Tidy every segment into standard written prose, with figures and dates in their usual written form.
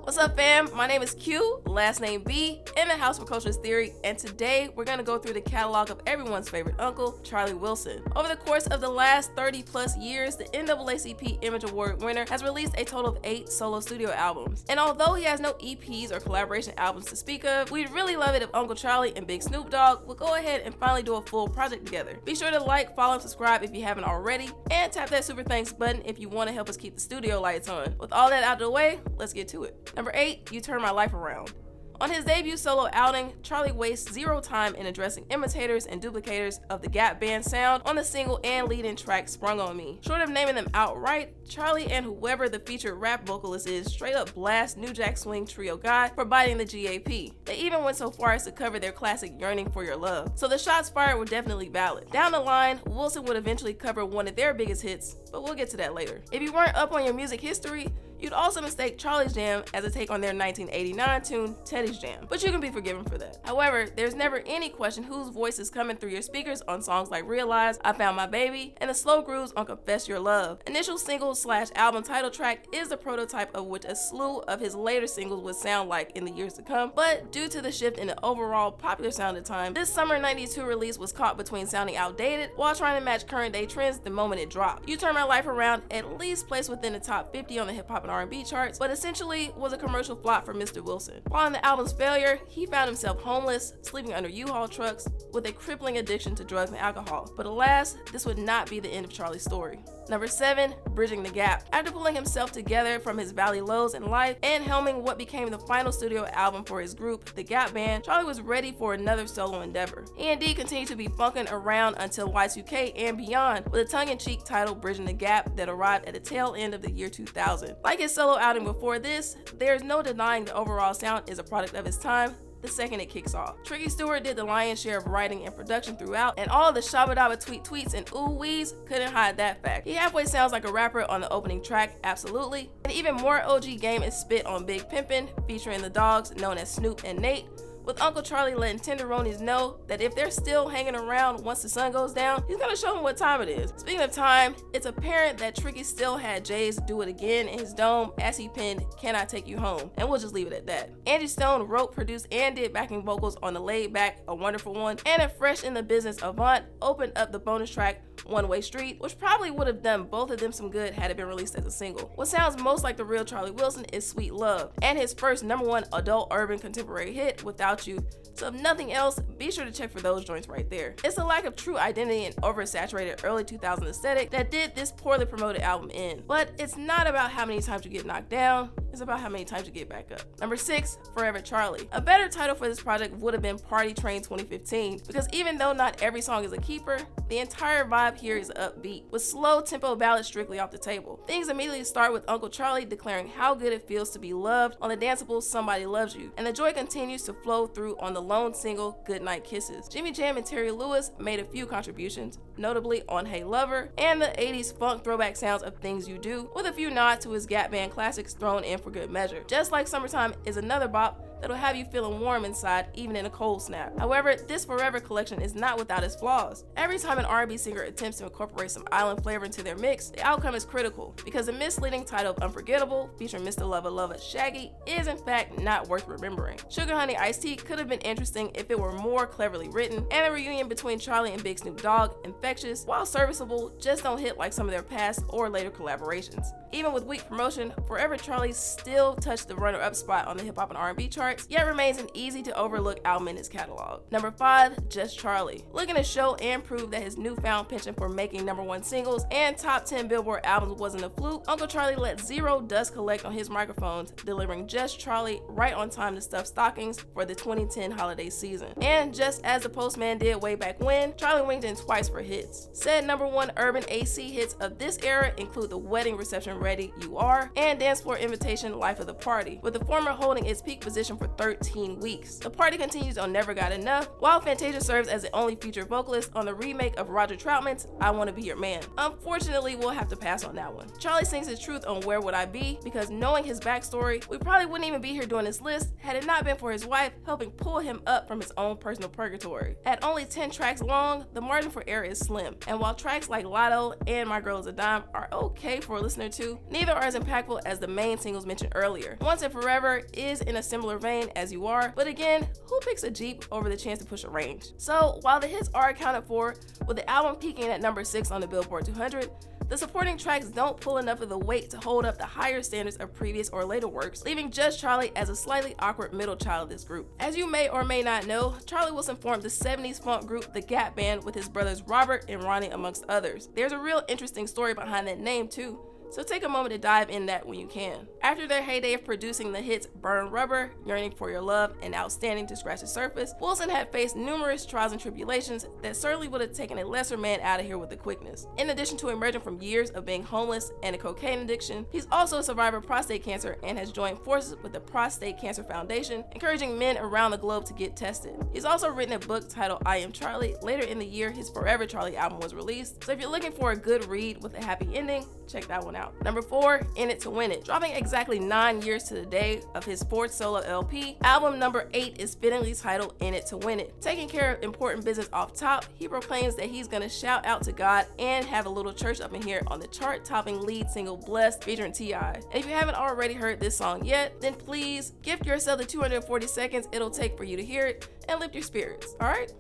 What's up, fam? My name is Q, last name B, in the house for Culturalist Theory, and today we're gonna go through the catalog of everyone's favorite uncle, Charlie Wilson. Over the course of the last 30 plus years, the NAACP Image Award winner has released a total of 8 solo studio albums. And although he has no EPs or collaboration albums to speak of, we'd really love it if Uncle Charlie and Big Snoop Dogg would go ahead and finally do a full project together. Be sure to like, follow, and subscribe if you haven't already, and tap that super thanks button if you want to help us keep the studio lights on. With all that out of the way, let's get to it. Number 8, You Turn My Life Around. On his debut solo outing, Charlie wastes zero time in addressing imitators and duplicators of the Gap Band sound on the single and lead-in track Sprung on Me. Short of naming them outright, Charlie and whoever the featured rap vocalist is straight up blast New Jack Swing Trio guy for biting the GAP. They even went so far as to cover their classic Yearning for Your Love. So the shots fired were definitely valid. Down the line, Wilson would eventually cover one of their biggest hits, but we'll get to that later. If you weren't up on your music history, you'd also mistake Charlie's Jam as a take on their 1989 tune, Teddy's Jam, but you can be forgiven for that. However, there's never any question whose voice is coming through your speakers on songs like Realize, I Found My Baby, and the slow grooves on Confess Your Love. Initial single/album title track is the prototype of which a slew of his later singles would sound like in the years to come, but due to the shift in the overall popular sound at the time, this summer 92 release was caught between sounding outdated while trying to match current day trends the moment it dropped. You Turn My Life Around at least placed within the top 50 on the hip hop and R&B charts, but essentially was a commercial flop for Mr. Wilson. Following the album's failure, he found himself homeless, sleeping under U-Haul trucks, with a crippling addiction to drugs and alcohol. But alas, this would not be the end of Charlie's story. Number 7, Bridging the Gap. After pulling himself together from his valley lows in life and helming what became the final studio album for his group, the Gap Band, Charlie was ready for another solo endeavor. He indeed continued to be funkin' around until Y2K and beyond, with a tongue-in-cheek title, Bridging the Gap, that arrived at the tail end of the year 2000. Like his solo outing before this, there's no denying the overall sound is a product of his time the second it kicks off. Tricky Stewart did the lion's share of writing and production throughout, and all the shabba-dabba tweets and ooh-wees couldn't hide that fact. He halfway sounds like a rapper on the opening track, absolutely. And even more OG game is spit on Big Pimpin', featuring the dogs known as Snoop and Nate, with Uncle Charlie letting tenderonis know that if they're still hanging around once the sun goes down, he's gonna show them what time it is. Speaking of time, it's apparent that Tricky still had Jay's Do It Again in his dome as he penned Can I Take You Home, and we'll just leave it at that. Angie Stone wrote, produced, and did backing vocals on the Laid Back, A Wonderful One, and a fresh in the business Avant opened up the bonus track One Way Street, which probably would have done both of them some good had it been released as a single. What sounds most like the real Charlie Wilson is Sweet Love, and his first #1 adult urban contemporary hit, Without You. So if nothing else, be sure to check for those joints right there. It's a lack of true identity and oversaturated early 2000s aesthetic that did this poorly promoted album in. But it's not about how many times you get knocked down, it's about how many times you get back up. Number 6, Forever Charlie. A better title for this project would have been Party Train 2015, because even though not every song is a keeper, the entire vibe here is upbeat, with slow tempo ballads strictly off the table. Things immediately start with Uncle Charlie declaring how good it feels to be loved on the danceable Somebody Loves You, and the joy continues to flow through on the lone single Goodnight Kisses. Jimmy Jam and Terry Lewis made a few contributions, notably on Hey Lover, and the 80s funk throwback sounds of Things You Do, with a few nods to his Gap Band classics thrown in for good measure. Just Like Summertime is another bop that'll have you feeling warm inside even in a cold snap. However, this Forever collection is not without its flaws. Every time an R&B singer attempts to incorporate some island flavor into their mix, the outcome is critical, because the misleading title of Unforgettable, featuring Mr. Lover Lover Shaggy, is in fact not worth remembering. Sugar Honey Iced Tea could have been interesting if it were more cleverly written, and the reunion between Charlie and Big Snoop Dogg, Infectious, while serviceable, just don't hit like some of their past or later collaborations. Even with weak promotion, Forever Charlie still touched the runner-up spot on the hip hop and R&B charts, yet remains an easy to overlook album in his catalog. Number 5, Just Charlie. Looking to show and prove that his newfound penchant for making #1 singles and top 10 Billboard albums wasn't a fluke, Uncle Charlie let zero dust collect on his microphones, delivering Just Charlie right on time to stuff stockings for the 2010 holiday season. And just as the Postman did way back when, Charlie winked in twice for hits. Said #1 urban AC hits of this era include the Wedding Reception Ready You Are and Dance Floor Invitation Life of the Party, with the former holding its peak position for for 13 weeks. The party continues on Never Got Enough, while Fantasia serves as the only featured vocalist on the remake of Roger Troutman's I Wanna Be Your Man. Unfortunately, we'll have to pass on that one. Charlie sings his truth on Where Would I Be, because knowing his backstory, we probably wouldn't even be here doing this list had it not been for his wife helping pull him up from his own personal purgatory. At only 10 tracks long, the margin for error is slim, and while tracks like Lotto and My Girl Is a Dime are okay for a listener to, neither are as impactful as the main singles mentioned earlier. Once and Forever is in a similar vein as You Are, but again, who picks a Jeep over the chance to push a range? So while the hits are accounted for, with the album peaking at number 6 on the Billboard 200, the supporting tracks don't pull enough of the weight to hold up the higher standards of previous or later works, leaving just Charlie as a slightly awkward middle child of this group. As you may or may not know, Charlie Wilson formed the 70s funk group The Gap Band with his brothers Robert and Ronnie amongst others. There's a real interesting story behind that name too, so take a moment to dive in that when you can. After their heyday of producing the hits Burn Rubber, Yearning for Your Love, and Outstanding to Scratch the Surface, Wilson had faced numerous trials and tribulations that certainly would have taken a lesser man out of here with the quickness. In addition to emerging from years of being homeless and a cocaine addiction, he's also a survivor of prostate cancer and has joined forces with the Prostate Cancer Foundation, encouraging men around the globe to get tested. He's also written a book titled I Am Charlie. Later in the year, his Forever Charlie album was released, so if you're looking for a good read with a happy ending, check that one out. Number 4, In It to Win It. Dropping exactly 9 years to the day of his 4th solo LP, album number 8 is fittingly titled In It to Win It. Taking care of important business off top, he proclaims that he's gonna shout out to God and have a little church up in here on the chart-topping lead single Blessed featuring T.I. And if you haven't already heard this song yet, then please gift yourself the 240 seconds it'll take for you to hear it and lift your spirits, alright?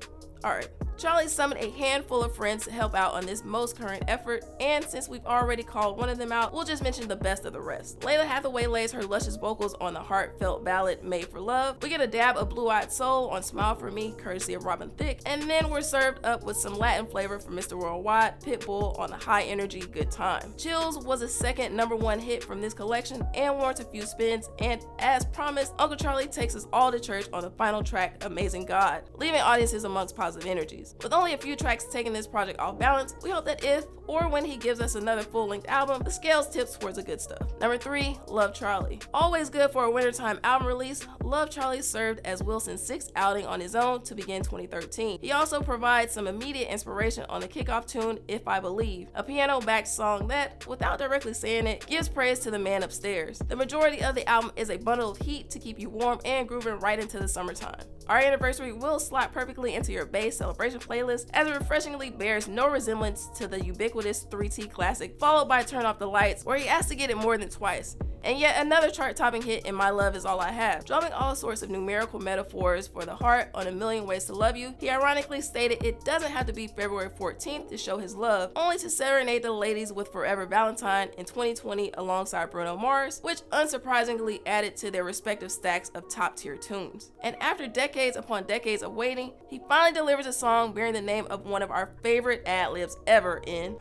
Charlie summoned a handful of friends to help out on this most current effort, and since we've already called one of them out, we'll just mention the best of the rest. Layla Hathaway lays her luscious vocals on the heartfelt ballad Made for Love. We get a dab of Blue Eyed Soul on Smile for Me, courtesy of Robin Thicke, and then we're served up with some Latin flavor from Mr. Worldwide, Pitbull on the high energy Good Time. Chills was a second #1 hit from this collection and warrants a few spins, and as promised, Uncle Charlie takes us all to church on the final track, Amazing God, leaving audiences amongst positive energies. With only a few tracks taking this project off balance, we hope that if or when he gives us another full-length album, the scales tips towards the good stuff. Number 3, Love Charlie. Always good for a wintertime album release, Love Charlie served as Wilson's 6th outing on his own to begin 2013. He also provides some immediate inspiration on the kickoff tune, If I Believe, a piano-backed song that, without directly saying it, gives praise to the man upstairs. The majority of the album is a bundle of heat to keep you warm and grooving right into the summertime. Our anniversary will slot perfectly into your bass celebration playlist, as it refreshingly bears no resemblance to the ubiquitous 3T classic, followed by Turn Off the Lights, where he asked to get it more than twice. And yet another chart-topping hit in My Love Is All I Have. Dropping all sorts of numerical metaphors for the heart on A Million Ways to Love You, he ironically stated it doesn't have to be February 14th to show his love, only to serenade the ladies with Forever Valentine in 2020 alongside Bruno Mars, which unsurprisingly added to their respective stacks of top-tier tunes. And after decades upon decades of waiting, he finally delivers a song bearing the name of one of our favorite ad-libs ever in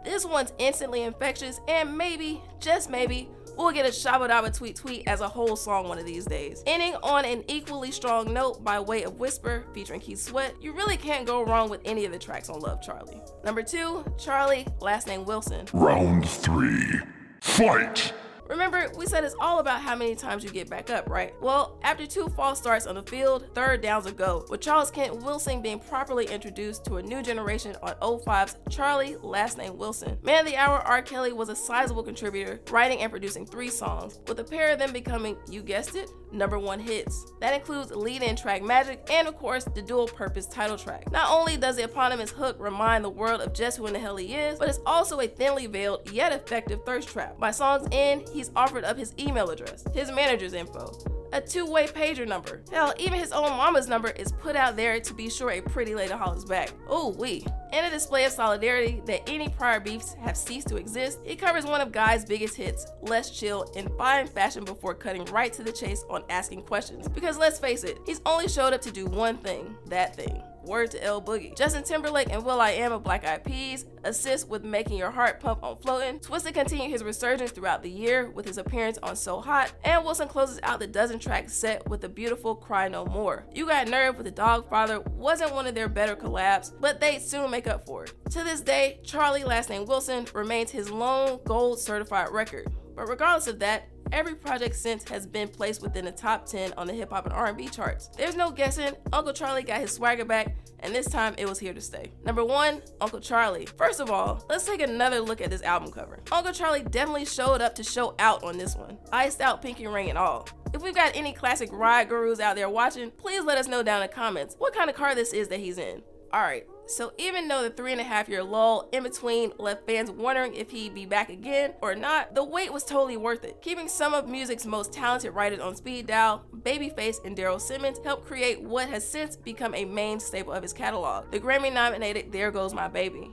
This one's instantly infectious, and maybe, just maybe, we'll get a Shabba Dabba Tweet Tweet as a whole song one of these days. Ending on an equally strong note by way of Whisper featuring Keith Sweat, you really can't go wrong with any of the tracks on Love Charlie. Number 2, Charlie, last name Wilson. Round 3, fight! Remember, we said it's all about how many times you get back up, right? Well, after 2 false starts on the field, third downs a go, with Charles Kent Wilson being properly introduced to a new generation on 05's Charlie, last name Wilson. Man of the Hour R. Kelly was a sizable contributor, writing and producing 3 songs, with a pair of them becoming, you guessed it, #1 hits. That includes lead-in track Magic and, of course, the dual-purpose title track. Not only does the eponymous hook remind the world of just who in the hell he is, but it's also a thinly veiled yet effective thirst trap. By song's end, he's offered up his email address, his manager's info, a 2-way pager number. Hell, even his own mama's number is put out there to be sure a pretty lady hollers back. Ooh wee. In a display of solidarity that any prior beefs have ceased to exist, he covers one of Guy's biggest hits, Let's Chill, in fine fashion before cutting right to the chase on asking questions. Because let's face it, he's only showed up to do one thing, that thing. Word to L Boogie. Justin Timberlake and will.i.am of Black Eyed Peas assist with making your heart pump on Floatin'. Twista continued his resurgence throughout the year with his appearance on So Hot, and Wilson closes out the dozen-track set with the beautiful Cry No More. You Got Nerve with the Dogfather wasn't one of their better collabs, but they'd soon make up for it. To this day, Charlie, last name Wilson, remains his lone gold certified record. But regardless of that, every project since has been placed within the top 10 on the hip hop and R&B charts. There's no guessing, Uncle Charlie got his swagger back, and this time it was here to stay. Number 1, Uncle Charlie. First of all, let's take another look at this album cover. Uncle Charlie definitely showed up to show out on this one, iced out pinky ring and all. If we've got any classic ride gurus out there watching, please let us know down in the comments what kind of car this is that he's in. Alright, so even though the 3.5-year lull in between left fans wondering if he'd be back again or not, the wait was totally worth it. Keeping some of music's most talented writers on speed dial, Babyface and Daryl Simmons helped create what has since become a main staple of his catalog, the Grammy-nominated There Goes My Baby.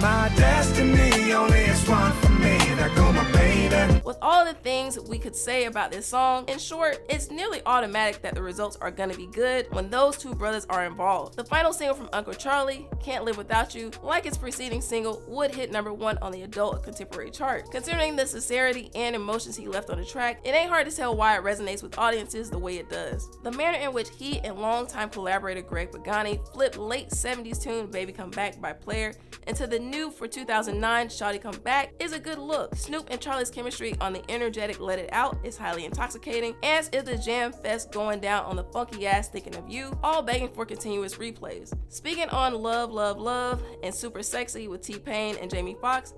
My destiny only is one for me. There go my baby. With all the things we could say about this song, in short, it's nearly automatic that the results are gonna be good when those two brothers are involved. The final single from Uncle Charlie, Can't Live Without You, like its preceding single, would hit number 1 on the adult contemporary chart. Considering the sincerity and emotions he left on the track, it ain't hard to tell why it resonates with audiences the way it does. The manner in which he and longtime collaborator Greg Pagani flipped late 70s tune Baby Come Back by Player into the new for 2009 Shawty Come Back is a good look. Snoop and Charlie's chemistry on the energetic Let It Out is highly intoxicating, as is the jam fest going down on the funky ass Thinking of You, all begging for continuous replays. Speaking on Love, Love, Love and Super Sexy with T-Pain and Jamie Foxx,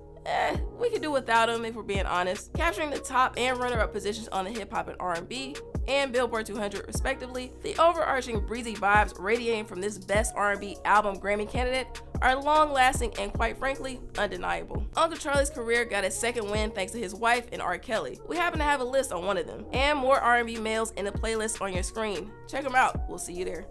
we could do without him if we're being honest. Capturing the top and runner-up positions on the hip hop and R&B and Billboard 200 respectively, the overarching breezy vibes radiating from this best R&B album Grammy candidate are long-lasting and quite frankly, undeniable. Uncle Charlie's career got a second win thanks to his wife and R. Kelly. We happen to have a list on one of them, and more R&B males in the playlist on your screen. Check them out, we'll see you there.